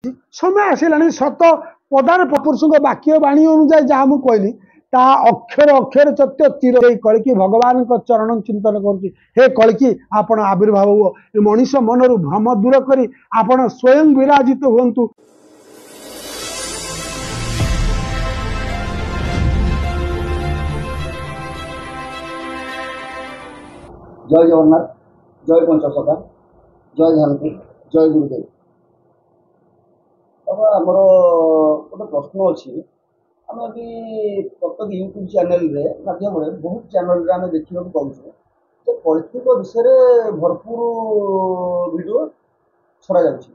समय आसिलानी सत पदार पुरुषों वाक्य बाणी अनुजाई जहाँ मुझे कहली ता अक्षर अक्षर सत्य चिर कलिकी भगवान को चरण चिंतन करुच्ची हे कलिकी आपण आविर्भाव हुआ मनीष मनरु भ्रम दूर करी आपण स्वयं विराजित हुंतु। जय जगन्नाथ, जय पंचसखा, जय ध्यानपुर, जय गुरुदेव। अब आमर गोटे प्रश्न अच्छी आम अभी प्रत्येक यूट्यूब चैनल माध्यम बहुत चैनल आम देखा पाचे कलियुग विषय भरपूर वीडियो छड़ा जाती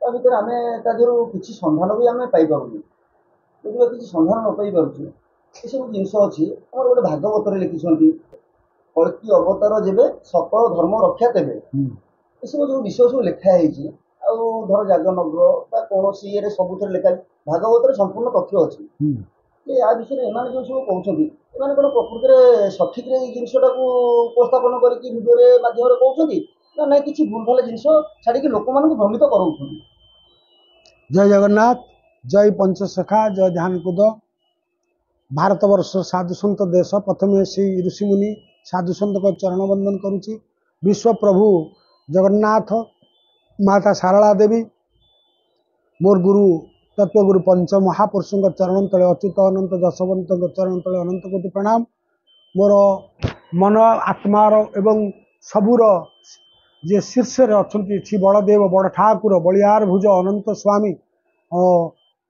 आम तादर किसी सन्धान भी आम पाइपुन जब किसी सन्धान न पाई पार्टी ये सब जिनस अच्छी आम गोटे भागवत लिखिं कल्कि अवतार जेबे सकल धर्म रक्षा तेबे ये सब जो विषय सब लिखाई धर जागनगर कौन ये सब लिखा भागवत संपूर्ण तथ्य अच्छी या विषय एम जो सब कहते कौन प्रकृति में सठिक जिनटा को उपस्थापन करके माध्यम कहते ना ना कि भूल भाल जिन छाड़ी लोक मान भ्रमित कर। जय जगन्नाथ, जय पंचसखा, जय ध्यानकुद। भारत वर्ष साधु सन्त देश प्रथम श्री ऋषिमुनि साधु सन्त को चरण वंदन करुच्ची। विश्व प्रभु जगन्नाथ, माता शारदा देवी, मोर गुरु तत्वगुरु पंच महापुरुषों चरण तले अच्युत अनंत जशवंत चरण तले अनंत कोटि प्रणाम। मोर मन आत्मार एवं सबूर जे शीर्ष अच्छा श्री बड़देव बड़ ठाकुर बलियार भुज अनंत स्वामी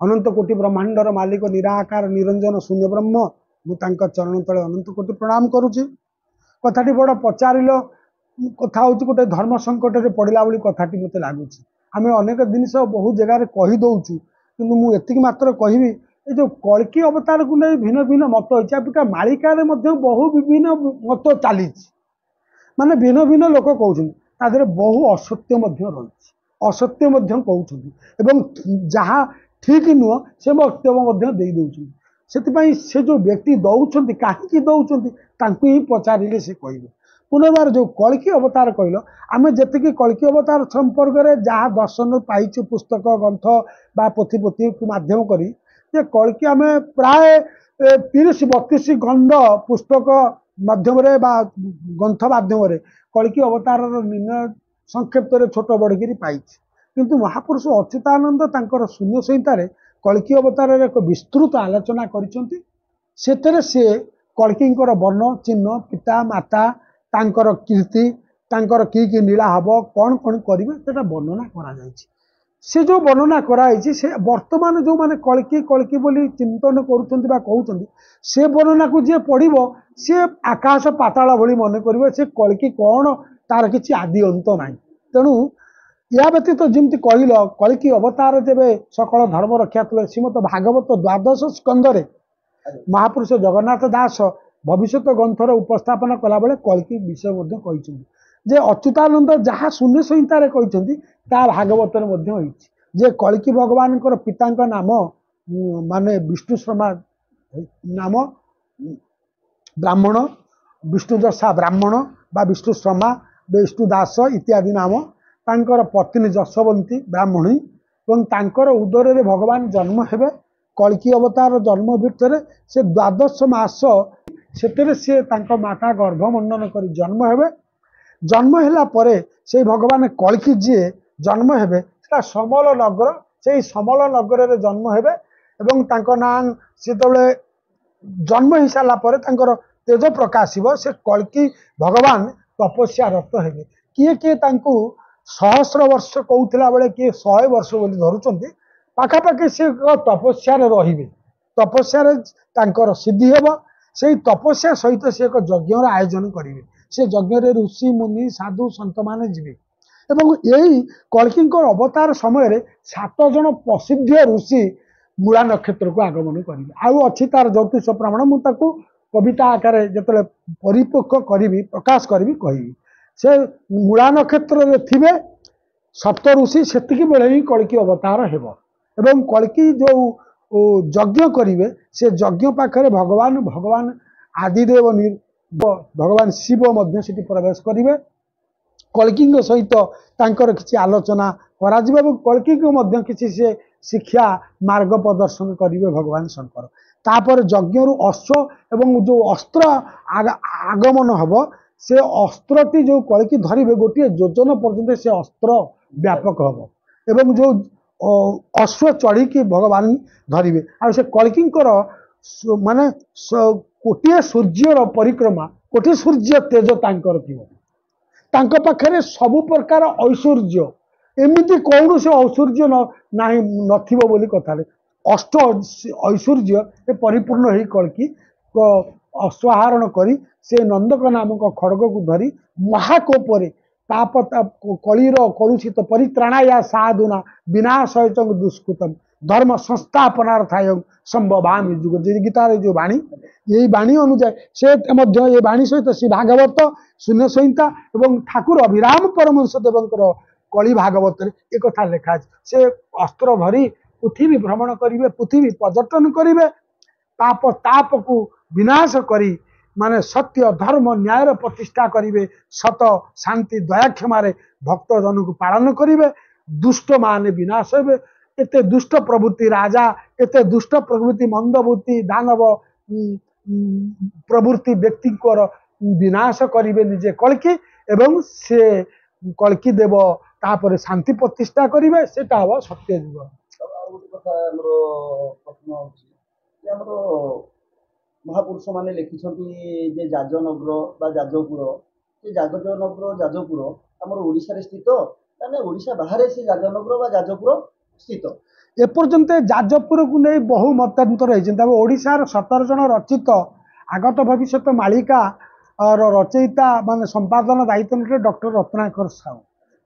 अनंत कोटि ब्रह्मांडर मालिक निराकार निरंजन शून्य ब्रह्म मुझे चरण तले अनंत कोटि प्रणाम करुच्ची। कथाटी बड़ पचार कथा हूँ गोटे धर्म संकट में पड़ा भाई कथाटी मत लगुच आम अनेक जिनस बहुत जगार कहीदे कि मुझे मात्र कहि ये जो कल्कि अवतार को नहीं भिन्न भिन्न मत होता मालिकार बहु विभिन्न मत चली माने भिन्न भिन्न लोक कहते बहु असत्य रही असत्य कहते जहाँ ठीक नुह से वक्तव्य दे दौरान से जो व्यक्ति दौरान कहीं दौरान ही पचारे से कहे पुनर्बार जो कल्कि अवतार कहल आम जी कल्कि अवतार संपर्क में जहाँ दर्शन पाई पुस्तक ग्रंथ बा पोथी पोथी माध्यम करी कल्कि आम प्राय 30-32 खंड पुस्तक माध्यम ग्रंथ माध्यम कल्कि अवतार निर्णय संक्षेप छोट बड़गिरी पाई किंतु महापुरुष अच्युतानंद तांकर शून्य संहितार कल्कि अवतार एक विस्तृत आलोचना कर कल्किंकर वर्ण चिन्ह पिता माता तांकर कीर्ति तांकर की लीला हम कौन कौन करेंगे से वर्णना करा से जो वर्णना कराई से वर्तमान जो माने कल्कि कल्कि बोली चिंतन कहते से वर्णना को जी पढ़ो सी आकाश पाताल भली मन करेंगे से कल्कि कौन तार किसी आदि अंत ना तेणु या व्यतीत जमी कहल कल्कि अवतार जब सकल धर्म रक्षा तुले श्रीमद भागवत द्वादश स्कंदरे महापुरुष जगन्नाथ दास भविष्य ग्रंथर उपस्थापन कला बेले कल्कि विषय जे अच्युतानंद जहाँ शून्य संहितार कहते भागवत जे कल्कि भगवान पिता नाम माने विष्णु शर्मा नाम ब्राह्मण विष्णुदशा ब्राह्मण बा विष्णु शर्मा विष्णु दास इत्यादि नाम तांकर पत्नी जशवंती ब्राह्मणी और तांकर उदर रे भगवान जन्म हेबे कल्कि अवतार जन्म भितर से द्वादश मास से माता गर्भमंडन कर जन्म हेबे जन्म हैला परे से भगवान कल्कि जी जन्म हेबे समल नगर से समल नगर रे जन्म हेबे एवं तांको नाम से जन्म हो सारा पर तेज प्रकाशिब से कल्कि भगवान तपस्या रत हेबे किए किए तांको 100 वर्ष कहूला बेले किए 100 वर्ष बोली धरुचंती पाखापाखि से तपस्या रे तपस्या सिद्धि हेब से तपस्या सहित से एक यज्ञ आयोजन करेंगे से यज्ञ ऋषि मुनि साधु सत मैंने जी यही कल्कि अवतार समय 7 जन प्रसिद्ध ऋषि मूला नक्षत्र को आगमन करेंगे आउ अच्छी तार ज्योतिष प्रमाण मुझे कविता आकार जो परिपक्व करी प्रकाश करी कहि से मूला नक्षत्र थे 7 ऋषि से बेले ही कल्कि अवतार हेब एवं कल्कि जो यज्ञ करेंगे से यज्ञ पाखे भगवान आदिदेव भगवान शिव प्रवेश करेंगे कल्कि सहित किसी आलोचना କରାଯିବ ଏବଂ କଳ୍କୀକୁ ମଧ୍ୟ କିଛି ସେ ଶିକ୍ଷା ମାର୍ଗ ପ୍ରଦର୍ଶନ କରିବେ ଭଗବାନ ଶଙ୍କର। ତାପରେ ଯଜ୍ଞରୁ ଅଶ୍ଵ ଏବଂ ଯୋଉ ଅସ୍ତ୍ର ଆଗମନ ହବ ସେ ଅସ୍ତ୍ରଟି ଯୋଉ କଳ୍କୀ ଧରିବେ ଗୋଟିଏ ଯୋଜନ ପର୍ଯ୍ୟନ୍ତ ସେ ଅସ୍ତ୍ର ବ୍ୟାପକ ହବ ଏବଂ ଯୋଉ ଅଶ୍ଵ ଚଢ଼ିକି ଭଗବାନ ଧରିବେ ଆଉ ସେ କଳ୍କୀଙ୍କର ମାନେ କୋଟିଏ ସୂର୍ଯ୍ୟର ପରିକ୍ରମା କୋଟି ସୂର୍ଯ୍ୟ ତେଜ ତାଙ୍କର ଥିବ। ତାଙ୍କ ପାଖରେ ସବୁ ପ୍ରକାର ଐଶ୍ୱର୍ଯ୍ୟ ଏମିତି କୌଣସି ଐଶ୍ୱର୍ଯ୍ୟ ନାହିଁ ନଥିବ ବୋଲି କଥାରେ ଅଷ୍ଟ ଐଶ୍ୱର୍ଯ୍ୟ ଏ ପରିପୂର୍ଣ୍ଣ ହେଇ କଳ୍କୀ ଅଶ୍ୱାହରଣ କରି ସେ ନନ୍ଦକ ନାମକ ଖଡଗକୁ ଧରି ମହାକୋପରେ କଳିର କଳୁଷିତ ପରିତ୍ରାଣାୟା ସାଧୁନା ବିନାଶୟ ଦୁଷ୍କୃତମ୍ ଧର୍ମ ସଂସ୍ଥାପନାର୍ଥାୟ ସମ୍ଭବାମି ଯୁଗ ଗୀତାରେ ଯୋଉ ବାଣୀ এই বাণী অনুযায়ী সে ମଧ୍ୟ এই বাণୀ সহিত শ্ରୀ ଭାଗବତ ଶୂନ୍ୟ ସଂହିତା ଏବଂ ଠାକୁର ଅଭିରାମ ପରମହଂସ ଦେବଙ୍କର କଳି ଭାଗବତରେ একথা লেখা আছে। সে অস্ত্র ধରି পৃথিবী ভ্রমণ করিবে পৃথিবী পর্যটন করিবে পাপ তাপକୁ বিনাশ କରି মানে সত্য ধর্ম ন্যায়ের প্রতিষ্ঠা করিবে সত শান্তি দয়া ক্ষমারে ভক্ত জনକୁ পালন করিবে দুষ্ট মানে বিনাশ হবে এতে দুষ্ট প্রবৃত্তি রাজা এতে দুষ্ট প্রবৃত্তি মন্দবুদ্ধি দানব প্রবৃত্তি ব্যক্তিଙ୍କର বিনাশ করিবে নিজে কলকি এবং সে কলকি দেব তারপরে শান্তি প্রতিষ্ঠা করিবে সেটা হব সত্য যুগ। ଆଉ ଗୋଟେ କଥା ଆମର ପ୍ରଶ୍ନ ହେଉଛି ଯେ ଆମର ମହାପୁରୁଷ ମାନେ ଲେଖିଛନ୍ତି ଯେ ଯାଜନଗର ବା ଯାଜପୁର ସେ ଯାଜନଗର ଯାଜପୁର ଆମର ଓଡ଼ିଶାରେ ସ୍ଥିତ ମାନେ ଓଡ଼ିଶା ବାହାରେ ସେ ଯାଜନଗର ବା ଯାଜପୁର ସ୍ଥିତ। এপর্যন্ত যাজপুরକୁ ନେଇ ବହୁ ମତାନ୍ତର ହେଇଛନ୍ତି। তবে ଓଡ଼ିଶାର 17 ଜଣ ରଚିତ আগত ভবিষ্যৎ ମାଳିକା ରଚୟିତା ମାନେ ସମ୍ପାଦନ ଦାୟିତ୍ୱ ନେଇଥିଲେ ଡକ୍ଟର ରତ୍ନାକର ସାହୁ।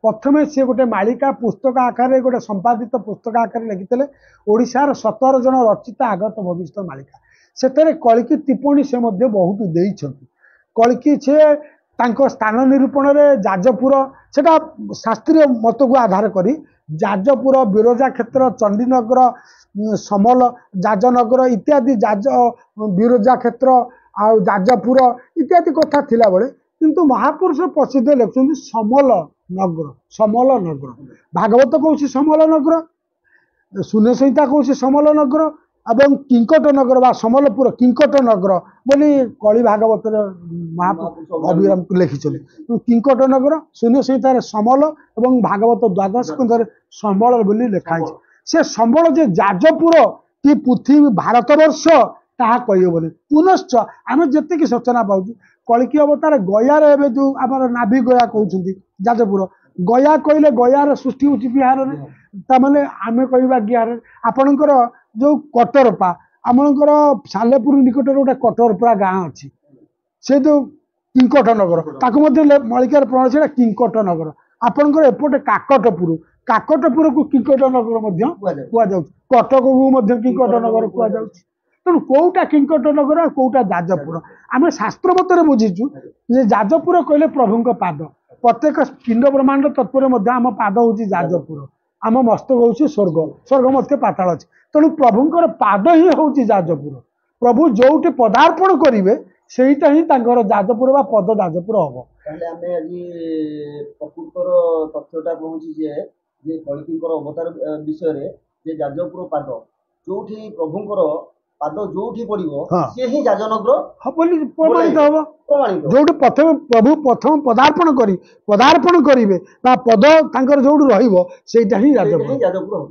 ପ୍ରଥମେ ସେ ଗୋଟେ ମାଳିକା ପୁସ୍ତକ ଆକାରରେ ଗୋଟେ ସମ୍ପାଦିତ ପୁସ୍ତକ ଆକାରରେ ଲେଖିଥିଲେ ଓଡ଼ିଶାର 17 ଜଣ ରଚିତ আগত ଭବିଷ୍ୟତ ମାଳିକା। ସେଥିରେ କଳ୍କୀ ଟିପ୍ପଣୀ ସେ ମଧ୍ୟ ବହୁତ ଦେଇଛନ୍ତି। କଳ୍କୀ ସେ ତାଙ୍କ ସ୍ଥାନ ନିରୂପଣରେ ଯାଜପୁର ସେଟା ଶାସ୍ତ୍ରୀୟ ମତକୁ ଆଧାର କରି ଯାଜପୁର ବିରଜା କ୍ଷେତ୍ର ଚଣ୍ଡୀନଗର ସମଲ ଯାଜନଗର ଇତ୍ୟାଦି ବିରଜା କ୍ଷେତ୍ର ଆଉ ଯାଜପୁର ଇତ୍ୟାଦି କଥା ଥିଲାବେଳେ କିନ୍ତୁ ମହାପୁରୁଷ ପ୍ରସିଦ୍ଧ ଲେଖୁଛନ୍ତି ସମଲ ନଗର ଭାଗବତ କହୁଛି ସମଲ ନଗର ଶୂନ୍ୟ ସଂହିତା କହୁଛି ସମଲ ନଗର ଏବଂ କିଙ୍କଟ ନଗର ବା ସମଲପୁର କିଙ୍କଟ ନଗର ବୋଲି କଳି ଭାଗବତରେ ମହାପୁରୁଷ ଅଭିରାମ ଲେଖିଛନ୍ତି। କିଙ୍କଟ ନଗର ଶୂନ୍ୟ ସଂହିତାରେ ସମଲ ଏବଂ ଭାଗବତ ଦ୍ୱାଦଶ ସ୍କନ୍ଧରେ ସମ୍ବଳ ବୋଲି ଲେଖା ହେଇଛି। ସେ ସମ୍ବଳ ଯେ ଯାଜପୁର କି ପୃଥିବୀ ଭାରତବର୍ଷ ତାହା କହିହେବନି। ପୁନଶ୍ଚ ଆମେ ଯେତିକି ସୂଚନା ପାଉଛୁ କଳ୍କୀ ଅବତାର ଗୟାରେ ଏବେ ଯୋଉ ଆମର ନାଭି ଗୟା କହୁଛନ୍ତି ଯାଜପୁର ଗୟା କହିଲେ ଗୟାର ସୃଷ୍ଟି ହେଉଛି ବିହାରରେ ତାମାନେ ଆମେ କହିବା ଗିହାରରେ ଆପଣଙ୍କର ଯୋଉ କଟରପା ଆମଙ୍କର ସାଲେପୁର ନିକଟରେ ଗୋଟେ କଟରପା ଗାଁ ଅଛି ସେ ଯୋଉ କିଙ୍କଟ ନଗର ତାକୁ ମଧ୍ୟ ମଳିକାର ପ୍ରଣାଳୀ ସେଇଟା କିଙ୍କଟ ନଗର। ଆପଣଙ୍କର ଏପଟେ କାକଟପୁରକୁ କିଙ୍କଟ ନଗର ମଧ୍ୟ କୁହାଯାଉଛି କଟକକୁ ମଧ୍ୟ କିଙ୍କଟ ନଗର କୁହାଯାଉଛି। ତେଣୁ କୋଉଟା କିଙ୍କଟ ନଗର ଆଉ କୋଉଟା ଯାଜପୁର ଆମେ ଶାସ୍ତ୍ର ମତରେ ବୁଝିଛୁ ଯେ ଯାଜପୁର କହିଲେ ପ୍ରଭୁଙ୍କ ପାଦ ପ୍ରତ୍ୟେକ ପିଣ୍ଡ ବ୍ରହ୍ମାଣ୍ଡ ତତ୍ପରେ ମଧ୍ୟ ଆମ ପାଦ ହେଉଛି ଯାଜପୁର ଆମ ମସ୍ତକ ହେଉଛି ସ୍ୱର୍ଗ ମଧ୍ୟ ପାତାଳ ଅଛି। ତେଣୁ ପ୍ରଭୁଙ୍କର ପାଦ ହିଁ ହେଉଛି ଯାଜପୁର। ପ୍ରଭୁ ଯୋଉଠି ପଦାର୍ପଣ କରିବେ ସେଇଟା ହିଁ ତାଙ୍କର ଯାଜପୁର ବା ପଦ ଯାଜପୁର ହବ। ତାହେଲେ ଆମେ ଆଜି ପ୍ରକୃତର ତଥ୍ୟଟା କହୁଛି ଯେ କଳ୍କୀଙ୍କର ଅବତାର ବିଷୟରେ ଯେ ଯାଜପୁର ପାଦ ଯୋଉଠି ପ୍ରଭୁଙ୍କର ପାଦ ଯୋଉଠି ପଡିବ ସେ ହିଁ ଯାଜନଗର ବୋଲି ପ୍ରମାଣିତ ହବ। ଯୋଉଠି ପ୍ରଭୁ ପ୍ରଥମ ପଦାର୍ପଣ କରିବେ ବା ପଦ ତାଙ୍କର ଯୋଉଠି ରହିବ ସେଇଟା ହିଁ ଯାଜପୁର ହବ।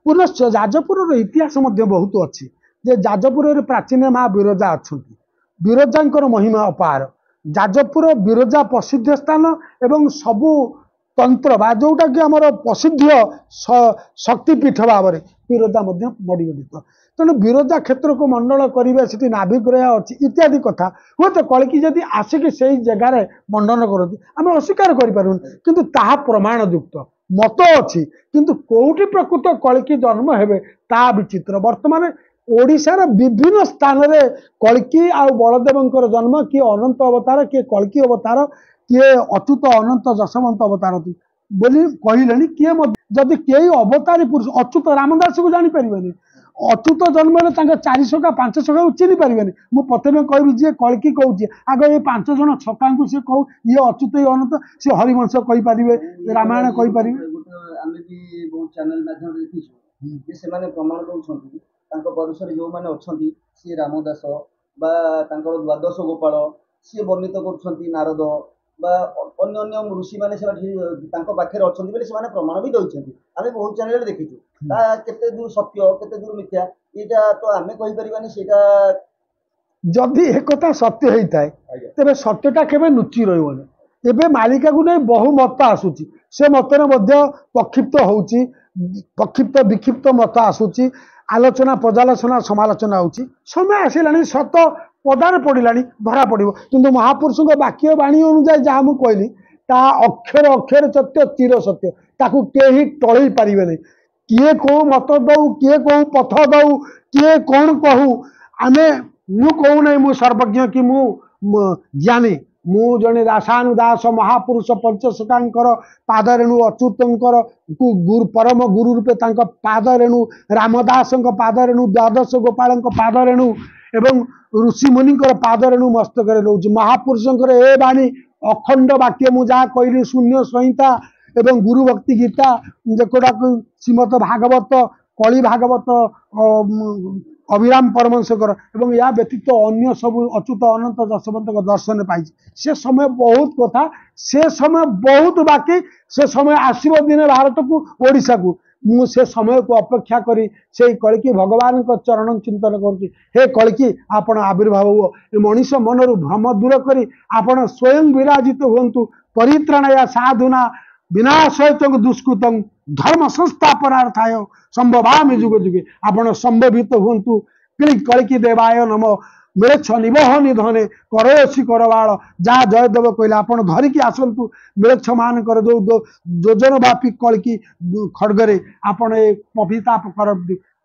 ପୁନଶ୍ଚ ଯାଜପୁରର ଇତିହାସ ମଧ୍ୟ ବହୁତ ଅଛି ଯେ ଯାଜପୁରରେ ପ୍ରାଚୀନ ମା ବିରଜା ଅଛନ୍ତି। ବିରଜାଙ୍କର ମହିମା ଅପାର। ଯାଜପୁର ବିରଜା ପ୍ରସିଦ୍ଧ ସ୍ଥାନ ଏବଂ ସବୁ ତନ୍ତ୍ର ବା ଯୋଉଟା କି ଆମର ପ୍ରସିଦ୍ଧ ଶକ୍ତିପୀଠ ଭାବରେ ବିରଜା ମଧ୍ୟ ମଡ଼ିଗଠିତ। ତେଣୁ ବିରଜା କ୍ଷେତ୍ରକୁ ମଣ୍ଡଳ କରିବେ ସେଠି ନାଭିଗ୍ରହ ଅଛି ଇତ୍ୟାଦି କଥା ହୁଏତ କଳ୍କୀ ଯଦି ଆସିକି ସେଇ ଜାଗାରେ ମଣ୍ଡନ କରନ୍ତି ଆମେ ଅସ୍ୱୀକାର କରିପାରିବୁନି କିନ୍ତୁ ତାହା ପ୍ରମାଣ ଯୁକ୍ତ ମତ ଅଛି। କିନ୍ତୁ କୋଉଠି ପ୍ରକୃତ କଳ୍କୀ ଜନ୍ମ ହେବେ ତାହା ବିଚିତ୍ର। ବର୍ତ୍ତମାନ ଓଡ଼ିଶାର ବିଭିନ୍ନ ସ୍ଥାନରେ କଳ୍କୀ ଆଉ ବଳଦେବଙ୍କର ଜନ୍ମ କିଏ ଅନନ୍ତ ଅବତାର କିଏ କଳ୍କୀ ଅବତାର କିଏ ଅଚ୍ୟୁତ ଅନନ୍ତ ଯଶବନ୍ତ ଅବତାର ବୋଲି କହିଲେଣି। କିଏ ଯଦି କେହି ଅବତାରୀ ପୁରୁଷ ଅଚ୍ୟୁତ ରାମଦାସକୁ ଜାଣିପାରିବେନି अच्युत जन्म 4 छका 5 छका चिन्ह पारे मुझे प्रथम कहबी जी कल्कि कहूँ आगे ये 5 जन छका सी कहू ये अच्युत ये अनंत सी हरिवंश कहींपारे रामायण कहींपारे आम भी बहुत चैनल माध्यम देखीचु जे से प्रमाण दौरान परिसर जो मैंने अच्छा सी रामदास बा द्वादश गोपाल सी वर्णित कर नारद बा अन्य अन्य ऋषि मैंने पाखे अच्छा बोले से प्रमाण भी दौरान आम बहुत चैनल देखीचु केते दूर सत्य केते दूर मिथ्या यहाँ तो आम कहींपारानी से जदि एक सत्य होता है तेरे सत्यटा केवे लुचि रही एवं मालिका को नहीं बहु मत आसूची से मतरे प्रक्षिप्त होउची प्रक्षिप्त विक्षिप्त मत आसूची आलोचना पर्यालोचना समालोचना होउची समय आसिलानी सत पदार पड़ा धरा पड़ किंतु महापुरुषों वाक्य वाणी अनुसार जहाँ मुझे कहली ता अक्षर अक्षर सत्य चिर सत्य ताकू केही टळई पारिबे नहीं किए कौ मत दऊ किए कौ पथ दऊ किए कौन कहू आमे मु कहू नहीं मु सर्वज्ञ कि मु ज्ञानी मु जने दासानुदास महापुरुष पंचशतांकर पादरेणु अच्युतंकर गुरु परम गुरु रूपे तांका पादरेणु रामदास पादरेणु द्वादश गोपाल पादरेणु एवं ऋषि मुनि पादरेणु मस्तक रोच महापुरुषंकर ए बाणी अखंड वाक्य मु जहाँ कहली शून्य संहिता एवं गुरु भक्ति गीता जोटा श्रीमद भागवत कली भागवत अभिराम परमंशकर एवं या व्यतीत अन्य सब अच्युत अनंत जशवंत दर्शन पाई से समय बहुत कथा से समय बहुत बाकी से समय आसव दिन भारत को ओडिशा को मु से समय को अपेक्षा करी से कलिकी भगवान का चरण चिंतन करुच्ची हे कलिकी आपण आविर्भाव हो मनीष मनरु भ्रम दूर करी आपण स्वयं विराजित हुंतु परित्राणया साधुना विनाशयत दुष्कृतं धर्म संस्थापनार्थाय संभवामि जुगे जुगे आपण संभवित हुंतु कलिकी देवाय नम मिलेक्ष निबह निधने करोसी करवाल जहाँ जयदेव कहले आपण धरिकी आसतु मिलेक्ष मान कर जो योजन व्यापी कलिकी खड़गरे आपण पपिता कर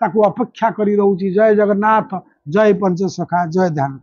ताकू अपेक्षा करी रहउची जय जगन्नाथ जय पंचसखा जय ध्यान।